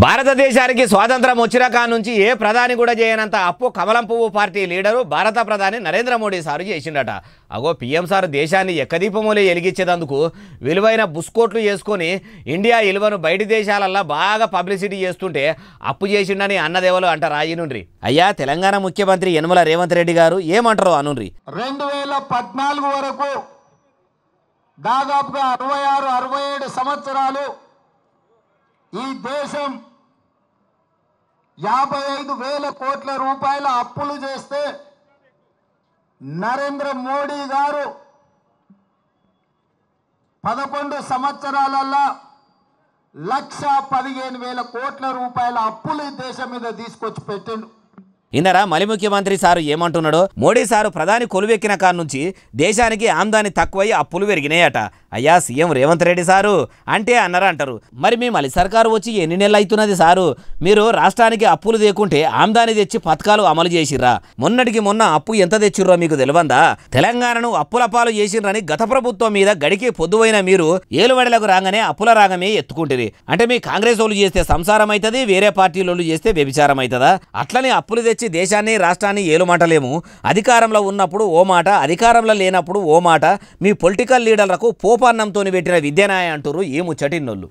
భారతదేశానికి స్వాతంత్రం వచ్చిన కాడ నుంచి ఏ ప్రధాని కూడా చేయనంత అప్పు కమలం పువ్వు పార్టీ లీడరు భారత ప్రధాని నరేంద్ర మోడీ సారు చేసిండట. అగో పీఎం సార్ దేశాన్ని ఎక్కదీపమూలే ఎలిగించేందుకు విలువైన బుస్కోట్లు చేసుకొని ఇండియా విలువను బయటి దేశాలల్లో బాగా పబ్లిసిటీ చేస్తుంటే అప్పు చేసిండని అన్నదేవలు అంటారు. ఆయనుండ్రి అయ్యా తెలంగాణ ముఖ్యమంత్రి యనమల రేవంత్ రెడ్డి గారు ఏమంటారో అనుండ్రి. 2014 వరకు దాదాపుగా 66-67 సంవత్సరాలు ఈ దేశం 55,000 కోట్ల రూపాయల అప్పులు చేస్తే నరేంద్ర మోడీ గారు 11 సంవత్సరాలలో 1,15,000 కోట్ల రూపాయల అప్పులు ఈ దేశం మీద తీసుకొచ్చి పెట్టిండు. ఇన్నరా మలి ముఖ్యమంత్రి సారు ఏమంటున్నాడో. మోడీ సారు ప్రధాని కొలువెక్కిన కాడ నుంచి దేశానికి ఆమ్దాని తక్కువై అప్పులు పెరిగినాయట. అయ్యా సీఎం రేవంత్ రెడ్డి సారు అంటే అన్నారా అంటారు. మరి మీ మలి సర్కారు వచ్చి ఎన్ని నెలలు అవుతున్నది సారు? మీరు రాష్ట్రానికి అప్పులు దేకుంటే ఆమ్దాని తెచ్చి పథకాలు అమలు చేసిర్రా? మొన్నటికి మొన్న అప్పు ఎంత తెచ్చిర్రో మీకు తెలియందా? తెలంగాణను అప్పుల పాలు చేసిర్రని గత ప్రభుత్వం మీద గడికి పొద్దువైన మీరు ఏలువడలకు రాగానే అప్పుల రాగమే ఎత్తుకుంటుంది. అంటే మీ కాంగ్రెస్ వాళ్ళు చేస్తే సంసారం అవుతుంది, వేరే పార్టీలు చేస్తే వ్యభిచారం అవుతుందా? అట్లనే అప్పులు తెచ్చి దేశాన్ని రాష్ట్రాన్ని ఏలుమంటలేము. అధికారంలో ఉన్నప్పుడు ఓ మాట, అధికారంలో లేనప్పుడు ఓ మాట. మీ పొలిటికల్ లీడర్లకు పోపన్నంతో పెట్టిన విద్యనాయ అంటారు. ఏ ముచ్చటిన్నోళ్ళు.